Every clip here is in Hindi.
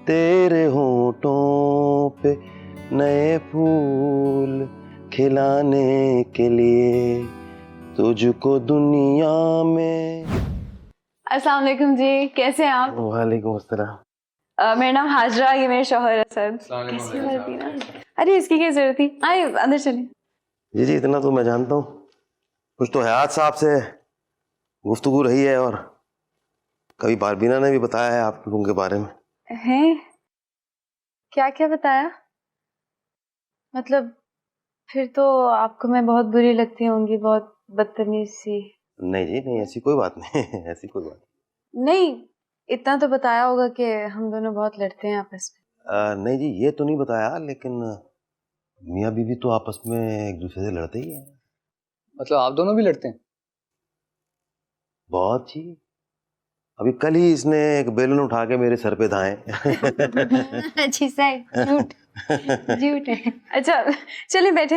तेरे होठों पे नए फूल खिलाने के लिए तुझको दुनिया में। अस्सलाम वालेकुम जी, कैसे हैं आप? वालेकुम अस्सलाम। मेरा नाम हाजरा, ये मेरे शौहर असद। कैसी बात थी ना? अरे इसकी क्या जरूरत थी? आइए अंदर चलिए। जी जी, इतना तो मैं जानता हूँ। कुछ तो हयात साहब से गुफ्तगू रही है और कभी बारबीना ने भी बताया है आप लोगों के बारे में। हैं? क्या क्या बताया? मतलब फिर तो आपको मैं बहुत बुरी लगती होंगी, बहुत बदतमीज सी। नहीं जी नहीं, ऐसी कोई बात नहीं ऐसी कोई बात नहीं, इतना तो बताया होगा कि हम दोनों बहुत लड़ते हैं आपस में। नहीं जी, ये तो नहीं बताया, लेकिन मियाँ बीवी तो आपस में एक दूसरे से लड़ते ही हैं। मतलब आप दोनों भी लड़ते हैं? बहुत जी, अभी कल ही इसने एक बेलन उठा के मेरे सर पे धाए। अच्छी साइड झूठ झूठ है। अच्छा चलिए बैठे।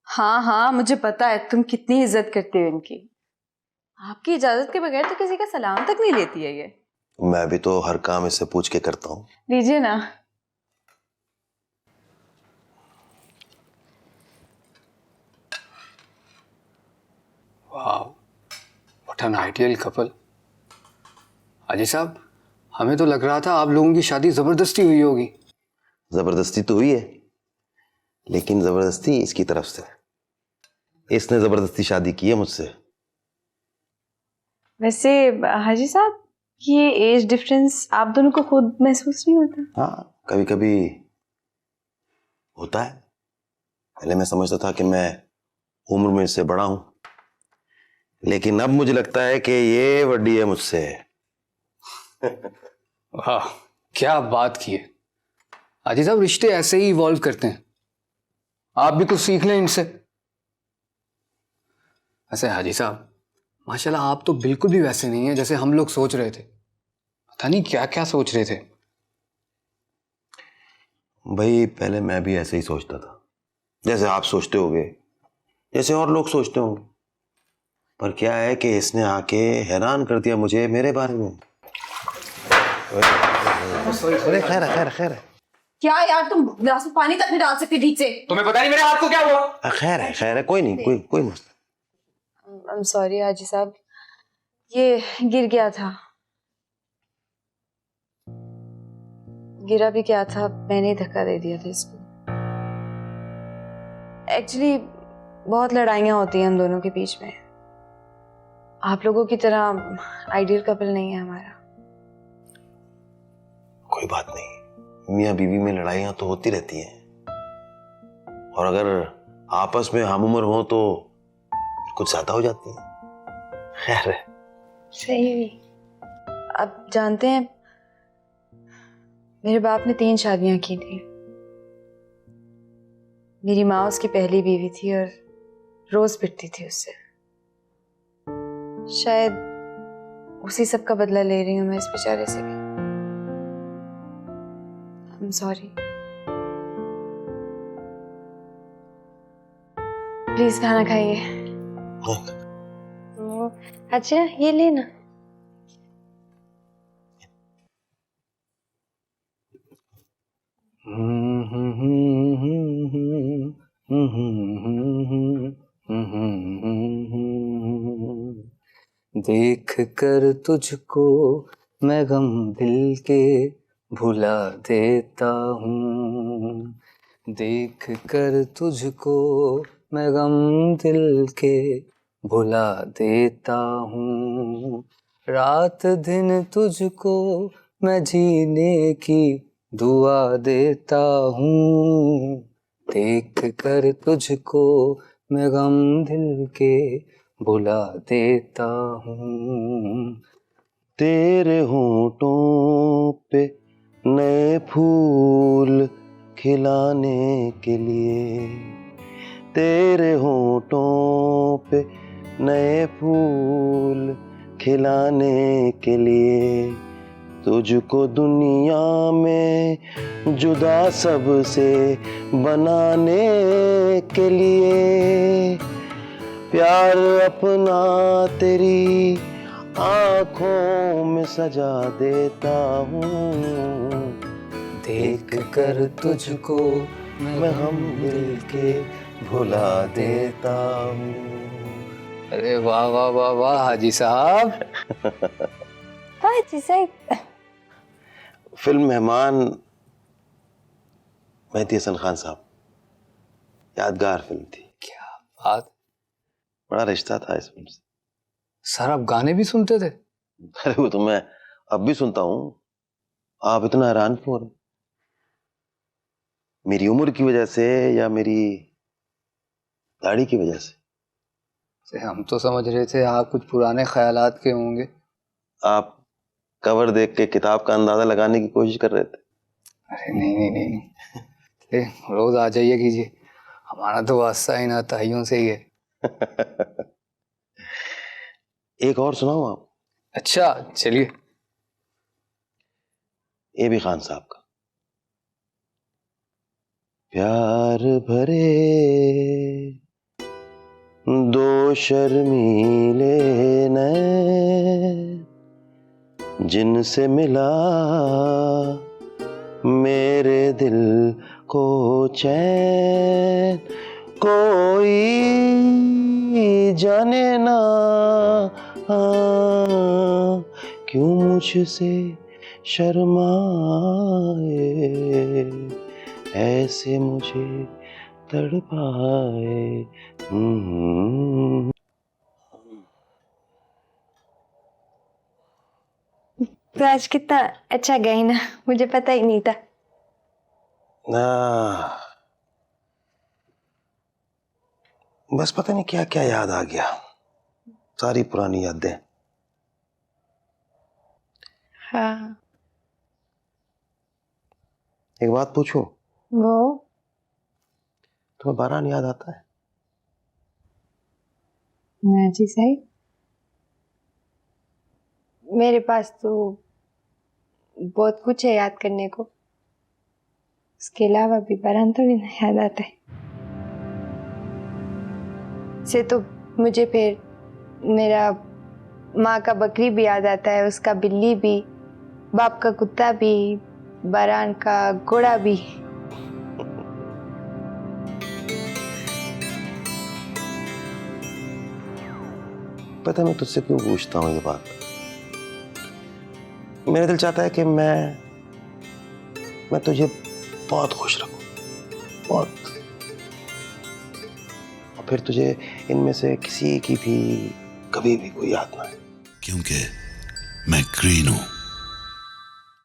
हाँ हाँ, मुझे पता है तुम कितनी इज्जत करते हो इनकी। आपकी इजाजत के बगैर तो किसी का सलाम तक नहीं लेती है ये। मैं भी तो हर काम इससे पूछ के करता हूँ। लीजिए ना। वाह, व्हाट एन आइडियल कपल। हाजी साहब, हमें तो लग रहा था आप लोगों की शादी जबरदस्ती हुई होगी। जबरदस्ती तो हुई है, लेकिन जबरदस्ती इसकी तरफ से। इसने जबरदस्ती शादी की है मुझसे। वैसे हाजी साहब, ये एज डिफरेंस आप दोनों को खुद महसूस नहीं होता? हाँ, कभी कभी होता है। पहले मैं समझता था कि मैं उम्र में इससे बड़ा हूं, लेकिन अब मुझे लगता है कि ये बड़ी है मुझसे। वाह, क्या बात की है। हाजी साहब, रिश्ते ऐसे ही इवॉल्व करते हैं, आप भी कुछ सीख लें इनसे। ऐसे हाजी साहब, माशाल्लाह आप तो बिल्कुल भी वैसे नहीं है जैसे हम लोग सोच रहे थे। पता नहीं क्या क्या सोच रहे थे। भाई पहले मैं भी ऐसे ही सोचता था, जैसे आप सोचते होगे, जैसे और लोग सोचते होंगे। पर क्या है कि इसने आके हैरान कर दिया मुझे मेरे बारे में। अरे खैर है, खैर है, खैर है। क्या यार, तुम गिलास में पानी तक नहीं डाल सकते ठीक से। तुम्हें पता नहीं मेरे हाथ को क्या हुआ? खैर है, खैर है, कोई नहीं, कोई मसला। I'm sorry हाजी साहब, ये गिर गया था। गिरा भी क्या था, मैंने ही धक्का दे दिया था इसको। एक्चुअली बहुत लड़ाइयाँ होती हैं हम दोनों के बीच में। आप लोगों की तरह आइडियल कपल नहीं है हमारा। कोई बात नहीं, मियाँ बीवी में लड़ाइयाँ तो होती रहती हैं, और अगर आपस में हम उम्र हो तो कुछ ज्यादा हो जाती है। खैर है। सही भी। आप जानते हैं, मेरे बाप ने 3 शादियां की थी। मेरी माँ उसकी पहली बीवी थी और रोज पिटती थी उससे। शायद उसी सब का बदला ले रही हूं मैं इस बेचारे से भी। I'm sorry। प्लीज खाना खाइए। अच्छा ये लेना। देख कर तुझको मैं गम दिल के भुला देता हूँ। देख कर तुझको मैं गम दिल के भुला देता हूँ। रात दिन तुझको मैं जीने की दुआ देता हूँ। देख कर तुझको मैं गम दिल के भुला देता हूँ। तेरे होठों पे नए फूल खिलाने के लिए, तेरे होठों पे नए फूल खिलाने के लिए तुझको दुनिया में जुदा सबसे बनाने के लिए प्यार अपना तेरी आँखों में सजा देता हूँ। देख कर तुझको मैं हम दिल के भुला देता हूँ। अरे वाह वाह वाह वाह हाजी साहब। हाँ जी साहब। फिल्म मेहमान, मेहदी हसन खान साहब, यादगार फिल्म थी। क्या बात। बड़ा रिश्ता था इस फिल्म से। सर आप गाने भी सुनते थे? अरे वो तो मैं अब भी सुनता हूँ। आप इतना हैरान क्यों हो रहे? मेरी उम्र की वजह से या मेरी दाढ़ी की वजह से? हम तो समझ रहे थे आप कुछ पुराने ख्यालात के होंगे। आप कवर देख के किताब का अंदाजा लगाने की कोशिश कर रहे थे। अरे नहीं नहीं नहीं, नहीं। रोज आ जाइए कीजिए, हमारा तो वास्ता ही ना ताइयों से ही है। एक और सुनाऊं आप? अच्छा चलिए। ए बी खान साहब का। प्यार भरे दो शर्मीले नैन, जिनसे मिला मेरे दिल को चैन, कोई जाने ना क्यों मुझसे शर्माए, ऐसे मुझे तड़पाए। तो आज कितना अच्छा गई ना, मुझे पता ही नहीं था। बस पता नहीं क्या क्या याद आ गया, सारी पुरानी यादें। हाँ। एक बात पूछूं? वो तुम्हें बारान याद आता है? जी साहब, मेरे पास तो बहुत कुछ है याद करने को, उसके अलावा भी बारान थोड़ी ना याद आता है। से तो मुझे फिर मेरा माँ का बकरी भी याद आता है, उसका बिल्ली भी, बाप का कुत्ता भी, बारान का घोड़ा भी। पता है मैं तुझसे क्यों पूछता हूँ ये बात? मेरा दिल चाहता है कि मैं तुझे बहुत खुश रखूं, बहुत, और फिर तुझे इनमें से किसी की भी कभी भी कोई याद ना आए। क्योंकि मैं ग्रीन हूं।